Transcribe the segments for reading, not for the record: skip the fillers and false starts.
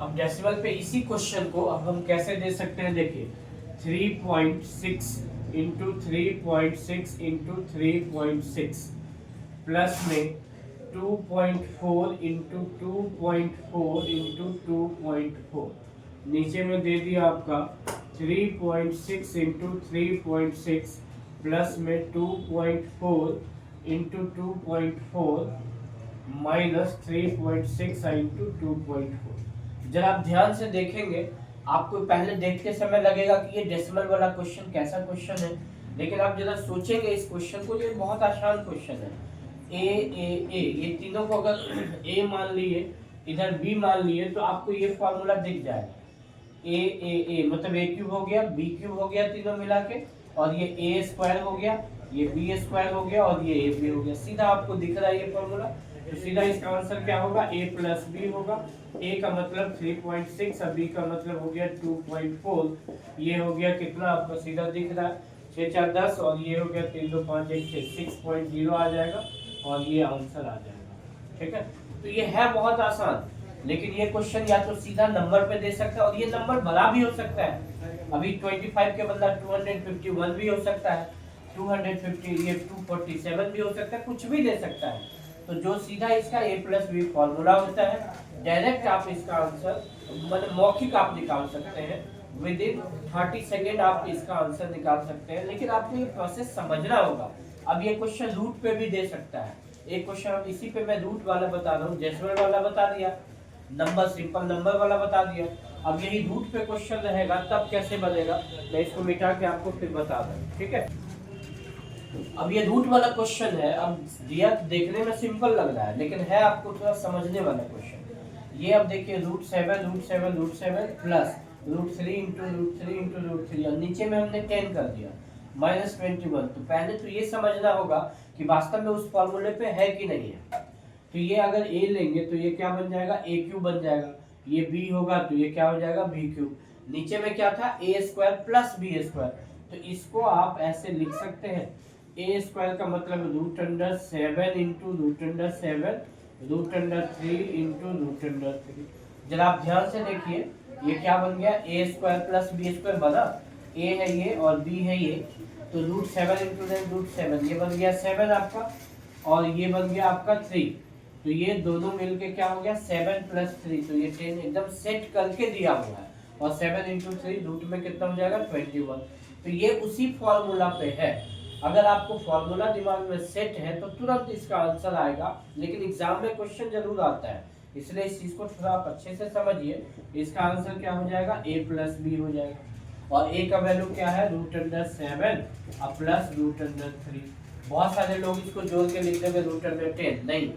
अब डेसिमल पे इसी क्वेश्चन को अब हम कैसे दे सकते हैं, देखिए 3.6 इंटू 3.6 इंटू 3.6 प्लस में 2.4 इंटू 2.4 इंटू 2.4, नीचे में दे दिया आपका 3.6 इंटू 3.6 प्लस में 2.4 इंटू 2.4 माइनस 3.6 इंटू 2.4। जरा आप ध्यान से देखेंगे, आपको पहले देखते समय लगेगा कि ये डेसिमल वाला क्वेश्चन कैसा क्वेश्चन है, लेकिन आप जरा सोचेंगे इस क्वेश्चन को, ये बहुत आसान क्वेश्चन है। ए ये तीनों को अगर ए मान लिए, इधर बी मान लिए, तो आपको ये फॉर्मूला दिख जाएगा। ए मतलब ए क्यूब हो गया, बी क्यूब हो गया तीनों मिला के, और ये ए स्क्वायर हो गया, ये बी स्क्वायर हो गया, और ये ए बी हो गया। सीधा आपको दिख रहा है ये फॉर्मूला, तो सीधा इसका आंसर क्या होगा, a प्लस बी होगा। a का मतलब 3.6 और b का मतलब हो गया 2.4। ये हो गया कितना आपको सीधा दिख रहा है, 6 4 10, और ये हो गया 3 2 5 1 6, 6.0 आ जाएगा, और ये आंसर आ जाएगा। ठीक है, तो ये है बहुत आसान, लेकिन ये क्वेश्चन या तो सीधा नंबर पे दे सकता है, और ये नंबर बड़ा भी हो सकता है। अभी 25 के बदला 251 भी हो सकता है, 250 ये 247 भी हो सकता है, कुछ भी दे सकता है। तो जो सीधा इसका a प्लस बी फॉर्मूला होता है, डायरेक्ट आप इसका आंसर मतलब मौखिक आप निकाल सकते हैं, विद इन 30 सेकेंड आप इसका आंसर निकाल सकते हैं। लेकिन आपको ये प्रोसेस समझना होगा। अब ये क्वेश्चन रूट पे भी दे सकता है, एक क्वेश्चन अब इसी पे मैं रूट वाला बता रहा हूँ, डेसिमल वाला बता दिया, नंबर सिंपल नंबर वाला बता दिया। अब यही रूट पे क्वेश्चन रहेगा, तब कैसे बनेगा, मैं इसको मिटा के आपको फिर बता दूँ। ठीक है, अब ये रूट वाला क्वेश्चन है। अब दिया देखने में सिंपल लग रहा है, लेकिन है आपको थोड़ा समझने वाला क्वेश्चन। ये अब देखिए √7 प्लस √3 इंटू √3 इंटू √3, और नीचे में हमने 10 कर दिया -21। तो पहले तो ये समझना होगा कि वास्तव में उस फॉर्मूले पे है कि नहीं है। तो ये अगर a लेंगे तो ये क्या बन जाएगा, a क्यूब बन जाएगा। ये b होगा तो ये क्या हो जाएगा, b क्यूब। नीचे में क्या था, a square plus b square, तो इसको आप ऐसे लिख सकते हैं, a स्क्वायर का मतलब √7 इंटू √7 √3 इंटू √3। जरा आप ध्यान से देखिए, ये क्या बन गया, a square plus b square बना, a है ये और b है ये, तो √7 इंटू √7 ये बन गया 7 आपका, और ये बन गया आपका 3। तो ये दोनों मिलके क्या हो गया, 7 प्लस 3, तो ये 10 एकदम सेट करके दिया हुआ है, और 7 इंटू 3 रूट में कितना हो जाएगा, 21। तो ये उसी फॉर्मूला पे है। अगर आपको फॉर्मूला दिमाग में सेट है तो तुरंत इसका आंसर आएगा, लेकिन एग्जाम में क्वेश्चन जरूर आता है, इसलिए इस चीज को थोड़ा आप अच्छे से समझिए। इसका आंसर क्या हो जाएगा, a प्लस बी हो जाएगा, और a का वैल्यू क्या है, √7 और प्लस √3। बहुत सारे लोग इसको जोड़ के लिख देंगे √10, नहीं,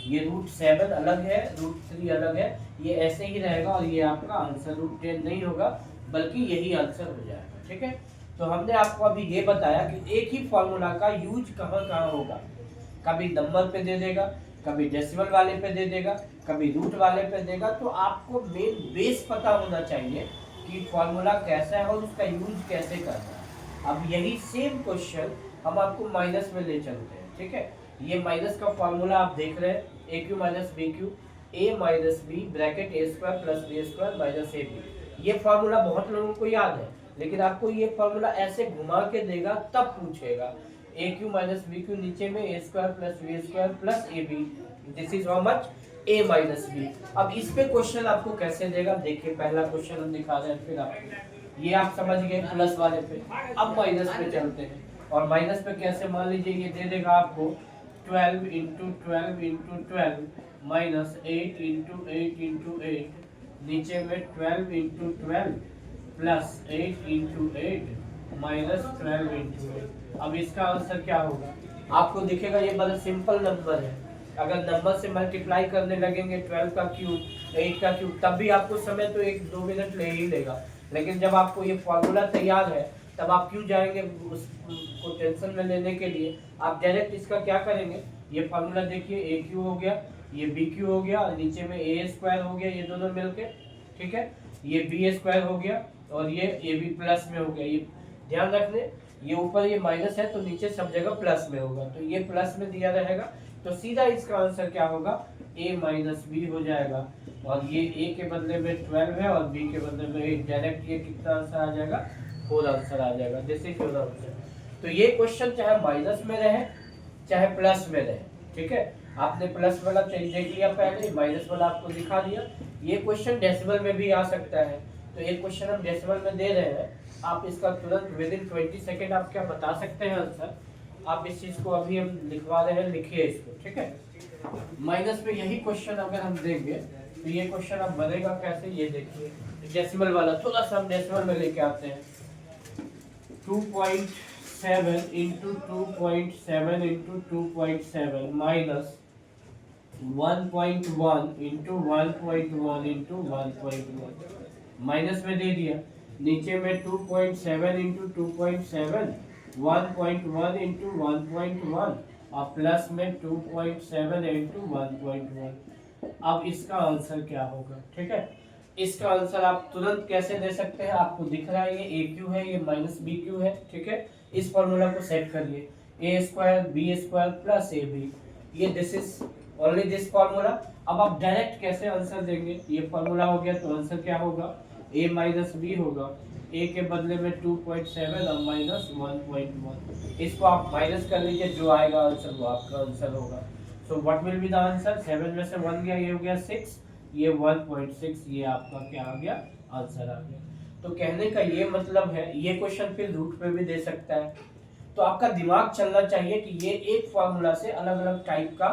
ये √7 अलग है, √3 अलग है, ये ऐसे ही रहेगा, और ये आपका आंसर √10 नहीं होगा, बल्कि यही आंसर हो जाएगा। ठीक है, तो हमने आपको अभी ये बताया कि एक ही फॉर्मूला का यूज कहाँ कहाँ होगा, कभी नंबर पे दे देगा, कभी डेसिमल वाले पे दे देगा, कभी रूट वाले पे देगा। तो आपको मेन बेस पता होना चाहिए कि फॉर्मूला कैसा है और उसका यूज कैसे करना है। अब यही सेम क्वेश्चन हम आपको माइनस में ले चलते हैं। ठीक है, ये माइनस का फॉर्मूला आप देख रहे हैं, a cube minus B cube, a minus B bracket a square plus b square minus A B. ये फॉर्मूला बहुत लोगों को याद है, लेकिन आपको ये फॉर्मूला ऐसे घुमा के देगा तब पूछेगा, a cube minus B cube, नीचे में a square plus b square plus A B, this is how much, a minus B. अब इस पे क्वेश्चन आपको कैसे देगा, देखिए पहला क्वेश्चन हम दिखा रहे हैं, फिर आप ये आप समझ गए प्लस वाले पे। अब माइनस पे चलते हैं, और माइनस पे कैसे, मान लीजिए ये दे देगा आपको 12 into 12 into 12 minus 8 into 8 into 8, नीचे में 12 into 12 plus 8 into 8 minus 12 into 8। अब इसका आंसर क्या होगा, आपको दिखेगा ये बड़ा सिंपल नंबर है। अगर नंबर से मल्टीप्लाई करने लगेंगे 12 का क्यूब 8 का क्यूब, तब भी आपको समय तो 1-2 मिनट ले ही लेगा, लेकिन जब आपको ये फॉर्मूला तैयार है तब आप क्यों जाएंगे उसको टेंशन में लेने के लिए। आप डायरेक्ट इसका क्या करेंगे, ये फॉर्मूला देखिए, ए क्यू हो गया, ये बी क्यू हो गया, और नीचे में ए स्क्वायर हो गया, ये दोनों मिलके, ठीक है, ये बी स्क्वायर हो गया, और ये ए बी प्लस में हो गया। ये ध्यान रखने, ये ऊपर ये माइनस है तो नीचे सब जगह प्लस में होगा, तो ये प्लस में दिया रहेगा, तो सीधा इसका आंसर क्या होगा, a माइनस बी हो जाएगा, और ये a के बदले में 12 है और b के बदले में 8, डायरेक्ट ये कितना आंसर आ जाएगा, 4 आंसर आ जाएगा। This is your answer. तो ये क्वेश्चन चाहे माइनस में रहे चाहे प्लस में रहे, ठीक है, आपने प्लस वाला देख लिया पहले, माइनस वाला आपको दिखा दिया। ये क्वेश्चन डेसिमल में भी आ सकता है, तो एक क्वेश्चन हम डेसिमल में दे रहे हैं, आप इसका तुरंत विद इन 20 सेकेंड आप क्या बता सकते हैं आंसर। आप इस चीज को अभी हम लिखवा रहे हैं, लिखिए इसको, ठीक है। माइनस में यही क्वेश्चन अगर हम देंगे तो ये क्वेश्चन अब बनेगा कैसे, ये देखिए डेसिमल वाला, थोड़ा सा हम डेसिमल में लेके आते हैं। 2.7 into 2.7 into 2.7 minus 1.1 into 1.1 into 1.1, minus में दे दिया, नीचे में 2.7 इंटू 2.7, 1.1 इंटू 1.1 और प्लस में 2.7 इंटू 1.1। अब इसका आंसर क्या होगा, ठीक है। इसका आंसर आप तुरंत कैसे दे सकते हैं, आपको दिख रहा है ये a क्यू है, ये माइनस बी क्यू है, ठीक है। इस फॉर्मूला को सेट करिए, a square B square plus A B, ये this is only this formula. अब आप डायरेक्ट कैसे आंसर देंगे, ये फॉर्मूला हो गया तो आंसर क्या होगा, a माइनस बी होगा, a के बदले में 2.7 और माइनस 1.1, इसको आप माइनस कर लीजिए, जो आएगा आंसर वो आपका आंसर होगा। So what will be the answer, 7 में से 1 गया, ये हो गया 6, ये 1.6, ये आपका क्या आ गया, आंसर आ गया। तो कहने का ये मतलब है, ये क्वेश्चन फिर रूट पे भी दे सकता है, तो आपका दिमाग चलना चाहिए कि ये एक फॉर्मूला से अलग अलग टाइप का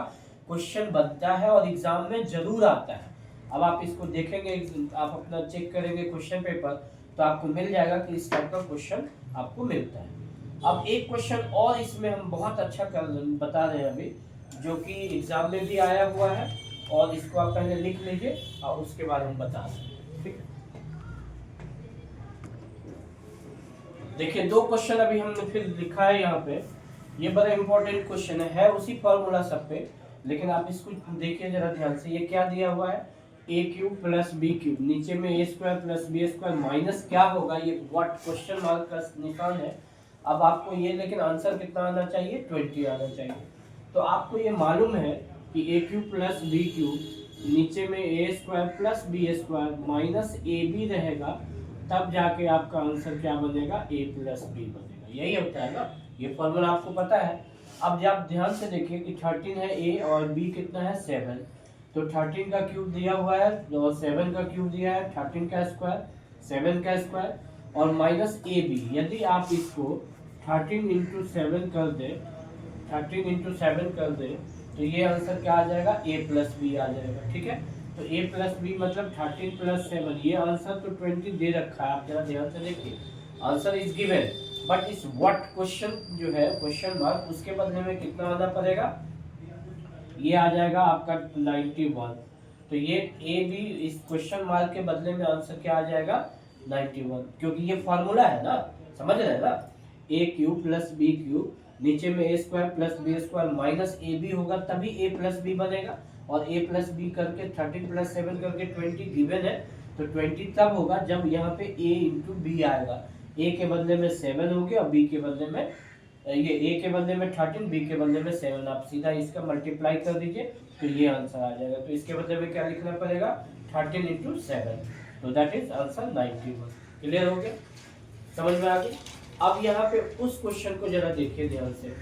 क्वेश्चन बनता है और एग्जाम में जरूर आता है। अब आप इसको देखेंगे, आप अपना चेक करेंगे क्वेश्चन पेपर, तो आपको मिल जाएगा कि इस टाइप का क्वेश्चन आपको मिलता है। अब एक क्वेश्चन और इसमें हम बहुत अच्छा बता रहे हैं अभी, जो कि एग्जाम में भी आया हुआ है, और इसको आप पहले लिख लीजिए और उसके बाद हम बता सकते, ठीक है। देखिए दो क्वेश्चन अभी हमने फिर लिखा है यहाँ पे, ये बड़ा इंपॉर्टेंट क्वेश्चन है उसी फॉर्मूला सब पे, लेकिन आप इसको देखिए जरा ध्यान से। ये क्या दिया हुआ है, A cube plus B cube, नीचे में A square plus B square, minus क्या होगा, ये व्हाट क्वेश्चन मार्क का निशान है। अब आपको ये, लेकिन आंसर कितना आना चाहिए, 20 आना चाहिए। तो आपको ये मालूम है कि A cube plus B cube, नीचे में A square plus B square minus A B रहेगा, तब जाके आपका आंसर क्या बनेगा, ए प्लस बी बनेगा। यही होता है ना, ये फॉर्मूला आपको पता है। अब जब ध्यान से देखिए कि 13 है ए और बी कितना है 7, तो 13 का क्यूब दिया हुआ है और 7 का क्यूब दिया है, 13 का स्क्वायर 7 का स्क्वायर और माइनस ए बी। यदि आप इसको 13 इंटू 7 कर दे, 13 इंटू 7 कर दे, तो ये आंसर क्या आ जाएगा, ए प्लस बी आ जाएगा, ठीक है। तो ए प्लस बी मतलब 13 प्लस 7, ये आंसर तो 20 दे रखा है, आप जरा ध्यान से देखिए, आंसर इज गिवन, बट इस व्हाट क्वेश्चन जो है क्वेश्चन मार्क, उसके बदले में कितना आना पड़ेगा, ये आ जाएगा आपका 91। तो ये ए बी इस क्वेश्चन मार्क के बदले में आंसर क्या आ जाएगा, 91, क्योंकि ये फॉर्मूला है ना, समझ रहे हैं ना, A cube plus B cube, नीचे में A square plus B square minus A B होगा, तभी ए प्लस बी बनेगा, और ए प्लस बी करके 13 प्लस 7 करके 20 गिवन है, तो 20 तब होगा जब यहाँ पे ए इंटू बी आएगा, ए के बदले में 7 हो गया और बी के बदले में, ये ए के बदले में 13, बी के बदले में 7, आप सीधा इसका मल्टीप्लाई कर दीजिए तो ये आंसर आ जाएगा। तो इसके बदले में क्या लिखना पड़ेगा, 13 इंटू 7, तो दैट इज आंसर 91। क्लियर हो गया, समझ में आ गई। अब यहाँ पे उस क्वेश्चन को जरा देखिए ध्यान से,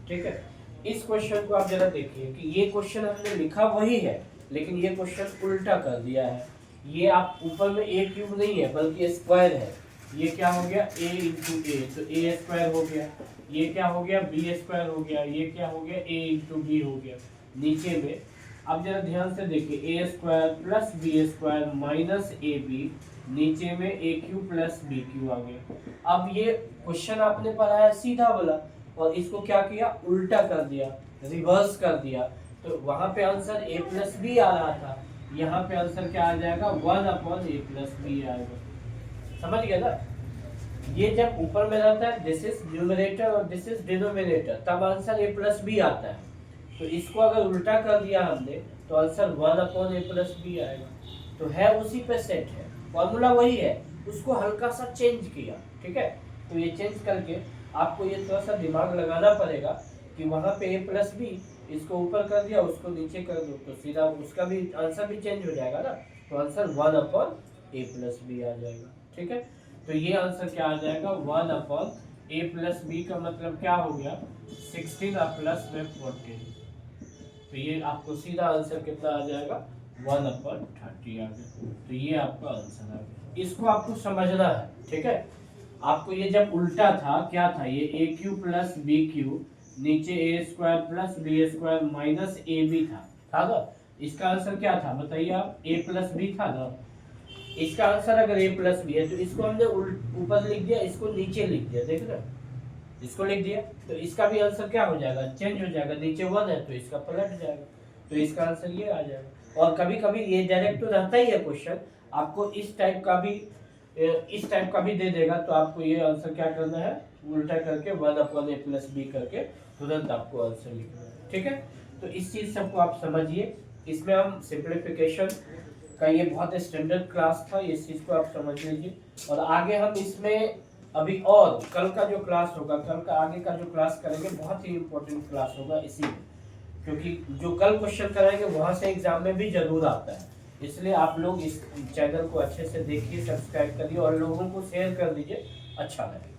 ठीक है। इस क्वेश्चन को आप जरा देखिए कि ये क्वेश्चन हमने लिखा वही है, लेकिन ये क्वेश्चन उल्टा कर दिया है। ये आप ऊपर में ए क्यूब नहीं है बल्कि स्क्वायर है, ये क्या हो गया, ए इंटू ए, तो ए स्क्वायर हो गया, ये क्या हो गया, बी स्क्वायर हो गया, ये क्या हो गया, ए इंटू बी हो गया नीचे में। अब जरा ध्यान से देखिए, A square plus B square minus A B, नीचे में A cube plus B cube आ गया। अब ये क्वेश्चन आपने पढ़ा है सीधा वाला, और इसको क्या किया, उल्टा कर दिया, रिवर्स कर दिया, तो वहां पे आंसर ए प्लस बी आ रहा था, यहाँ पे आंसर क्या आ जाएगा, 1/a प्लस बी आएगा। समझ गया ना, ये जब ऊपर में रहता है दिस इज न्यूमरेटर और दिस इज डिनोमिनेटर, तब आंसर ए प्लस बी आता है। तो इसको अगर उल्टा कर दिया हमने तो आंसर 1/a प्लस बी आएगा। तो है उसी पे सेट है, फॉर्मूला वही है, उसको हल्का सा चेंज किया, ठीक है। तो ये चेंज करके आपको ये थोड़ा सा दिमाग लगाना पड़ेगा कि वहाँ पे ए प्लस बी इसको ऊपर कर दिया, उसको नीचे कर दो, तो सीधा उसका भी आंसर भी चेंज हो जाएगा ना। तो आंसर 1/a+b आ जाएगा। ठीक है, तो ये आंसर क्या आ जाएगा, 1/a+b का मतलब क्या हो गया, 16 प्लस में 14। तो ये आपको सीधा आंसर कितना आ जाएगा, 1/30 आ गया। तो ये आपका आंसर आ गया। इसको आपको समझना है। ठीक है, आपको ये जब उल्टा था क्या था, ये AQ प्लस BQ नीचे A² plus B² minus AB था ना। इसका आंसर क्या था बताइए आप, A+B था ना। इसका आंसर अगर A+B है तो इसको हमने ऊपर लिख दिया, इसको नीचे लिख दिया, देख रहे हो, इसको लिख दिया, तो इसका भी आंसर क्या हो जाएगा, चेंज हो जाएगा। नीचे 1 है तो इसका पलट जाएगा, तो इसका आंसर ये आ जाएगा। और कभी कभी ये डायरेक्ट तो रहता ही है क्वेश्चन, आपको इस टाइप का भी दे देगा, तो आपको ये आंसर क्या करना है, उल्टा करके 1/a+b करके तुरंत आपको आंसर लिखना है। ठीक है, तो इस चीज सबको आप समझिए। इसमें हम सिंप्लीफिकेशन का ये बहुत स्टैंडर्ड क्लास था, इस चीज को आप समझ लीजिए। और आगे हम इसमें अभी और कल का जो क्लास होगा, कल का आगे का जो क्लास करेंगे बहुत ही इंपॉर्टेंट क्लास होगा, इसी क्योंकि जो कल क्वेश्चन कराएंगे वहां से एग्जाम में भी जरूर आता है। इसलिए आप लोग इस चैनल को अच्छे से देखिए, सब्सक्राइब करिए और लोगों को शेयर कर दीजिए, अच्छा लगे।